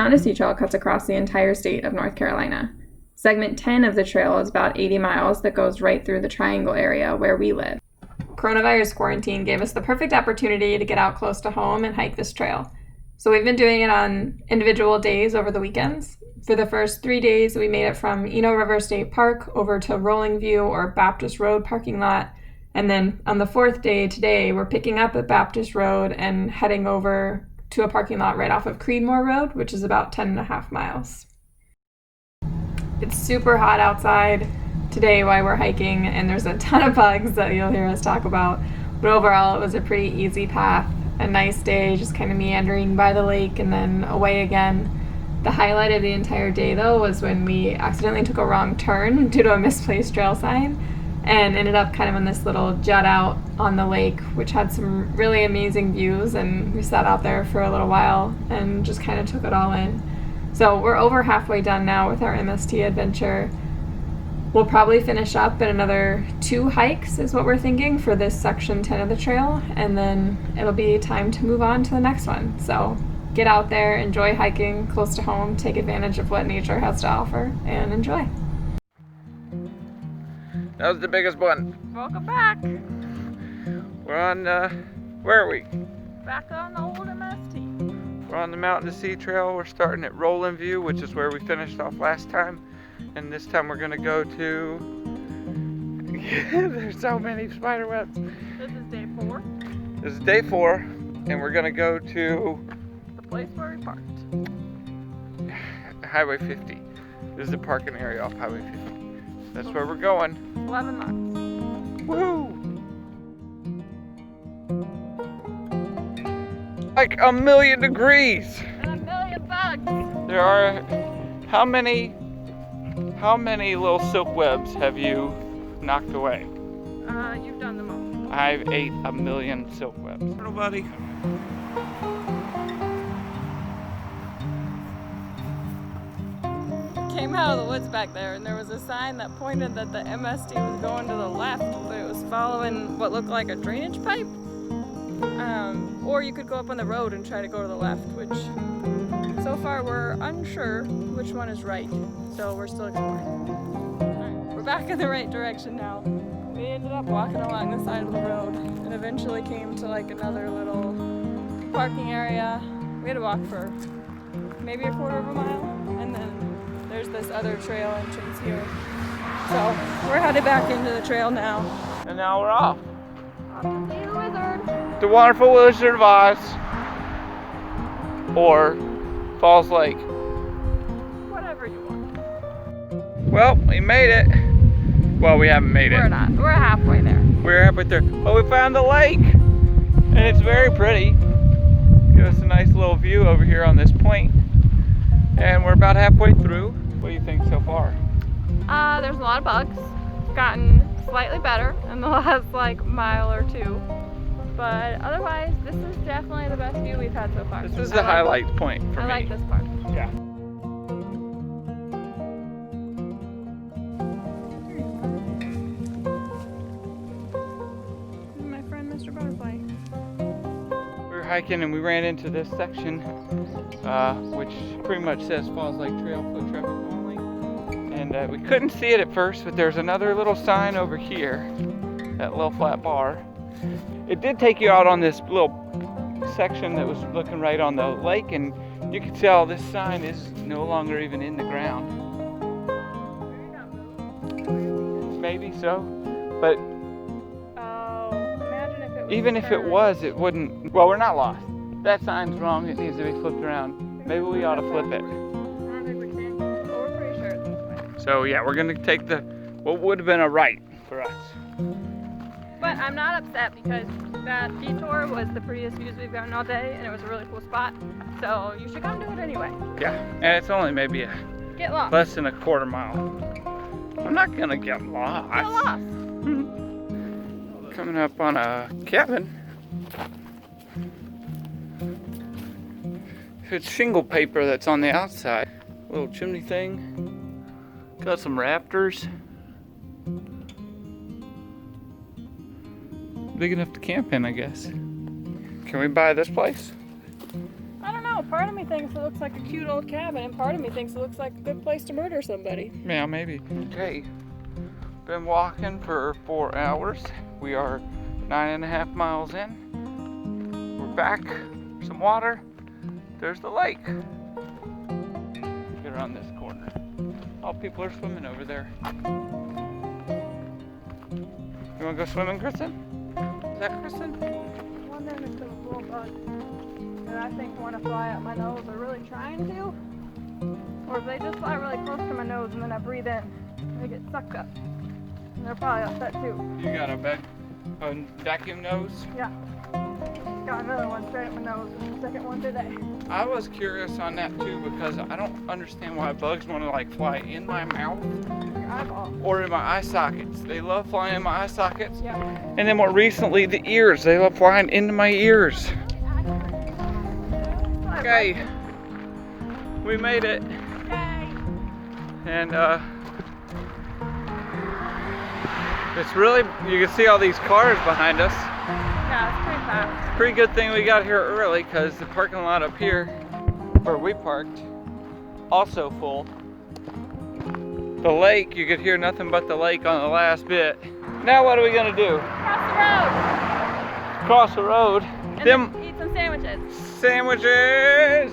Mountain-to-Sea Trail cuts across the entire state of North Carolina. Segment 10 of the trail is about 80 miles that goes right through the Triangle area where we live. Coronavirus quarantine gave us the perfect opportunity to get out close to home and hike this trail. So we've been doing it on individual days over the weekends. For the first 3 days, we made it from Eno River State Park over to Rolling View or Baptist Road parking lot. And then on the 4th day, today, we're picking up at Baptist Road and heading over to a parking lot right off of Creedmoor Road, which is about 10.5 miles. It's super hot outside today while we're hiking, and there's a ton of bugs that you'll hear us talk about. But overall, it was a pretty easy path, a nice day, just kind of meandering by the lake and then away again. The highlight of the entire day, though, was when we accidentally took a wrong turn due to a misplaced trail sign and ended up kind of on this little jut out on the lake, which had some really amazing views, and we sat out there for a little while and just kind of took it all in. So we're over halfway done now with our MST adventure. We'll probably finish up at another 2 hikes is what we're thinking for this section 10 of the trail, and then it'll be time to move on to the next one. So get out there, enjoy hiking close to home, take advantage of what nature has to offer, and enjoy. That was the biggest one. Welcome back. We're on, where are we? Back on the old MST. We're on the Mountain-to-Sea Trail. We're starting at Rolling View, which is where we finished off last time. And this time we're gonna go to, there's so many spider webs. This is day 4. This is day 4, and we're gonna go to The place where we parked. Highway 50. This is the parking area off Highway 50. That's where we're going. 11 miles. Woo! Like 1,000,000 degrees. And 1,000,000 bugs. There are, how many little silk webs have you knocked away? You've done the most. I've ate 1,000,000 silk webs. Little buddy. Came out of the woods back there, and there was a sign that pointed that the MST was going to the left, but it was following what looked like a drainage pipe. Or you could go up on the road and try to go to the left, which so far we're unsure which one is right, so we're still exploring. Alright, we're back in the right direction now. We ended up walking along the side of the road and eventually came to like another little parking area. We had to walk for maybe a quarter of a mile, and then there's this other trail entrance here. So we're headed back into the trail now. And now we're off. Off to see the wizard. The wonderful Wizard of Oz. Or Falls Lake. Whatever you want. Well, we made it. Well, we haven't made it. We're not. We're halfway there. We're halfway there. Oh, we found the lake. And it's very pretty. Give us a nice little view over here on this point. And we're about halfway through. What do you think so far? There's a lot of bugs. It's gotten slightly better in the last like mile or 2. But otherwise, this is definitely the best view we've had so far. This is the highlight point for me. I like this part. Yeah. My friend Mr. Butterfly. We were hiking and we ran into this section, which pretty much says Falls Lake Trail, foot traffic only. And we couldn't see it at first, but there's another little sign over here, that little flat bar. It did take you out on this little section that was looking right on the lake, and you can tell this sign is no longer even in the ground. Maybe so, but imagine if it was even if it was, it wouldn't. Well, we're not lost. That sign's wrong. It needs to be flipped around. Maybe we ought to flip it. I don't think we can. But we're pretty sure it's this way. So yeah, we're gonna take what would have been a right for us. But I'm not upset because that detour was the prettiest views we've gotten all day, and it was a really cool spot. So you should come do it anyway. Yeah, and it's only maybe Get lost. less than a quarter mile. I'm not gonna get lost. Get lost. Coming up on a cabin. It's shingle paper that's on the outside. Little chimney thing. Got some rafters. Big enough to camp in, I guess. Can we buy this place? I don't know. Part of me thinks it looks like a cute old cabin, and part of me thinks it looks like a good place to murder somebody. Yeah, maybe. Okay, been walking for 4 hours. We are 9.5 miles in. We're back. Some water. There's the lake. Get around this corner. Oh, people are swimming over there. You want to go swimming, Kristen? Is that Kristen? I'm wondering if those little bugs that I think want to fly up my nose are really trying to, or if they just fly really close to my nose and then I breathe in, and they get sucked up. And they're probably upset too. You got a vacuum nose? Yeah. Got another one straight up my nose, the second one today. I was curious on that too because I don't understand why bugs want to like fly in my mouth Your eyeball. or in my eye sockets. They love flying in my eye sockets. Yeah. And then more recently, the ears. They love flying into my ears. Okay, we made it. Yay! And it's really, you can see all these cars behind us. Yeah, it's pretty fast. Pretty good thing we got here early because the parking lot up here where we parked also full. The lake, you could hear nothing but the lake on the last bit. Now what are we gonna do? Cross the road! Cross the road. And then eat some sandwiches. Sandwiches!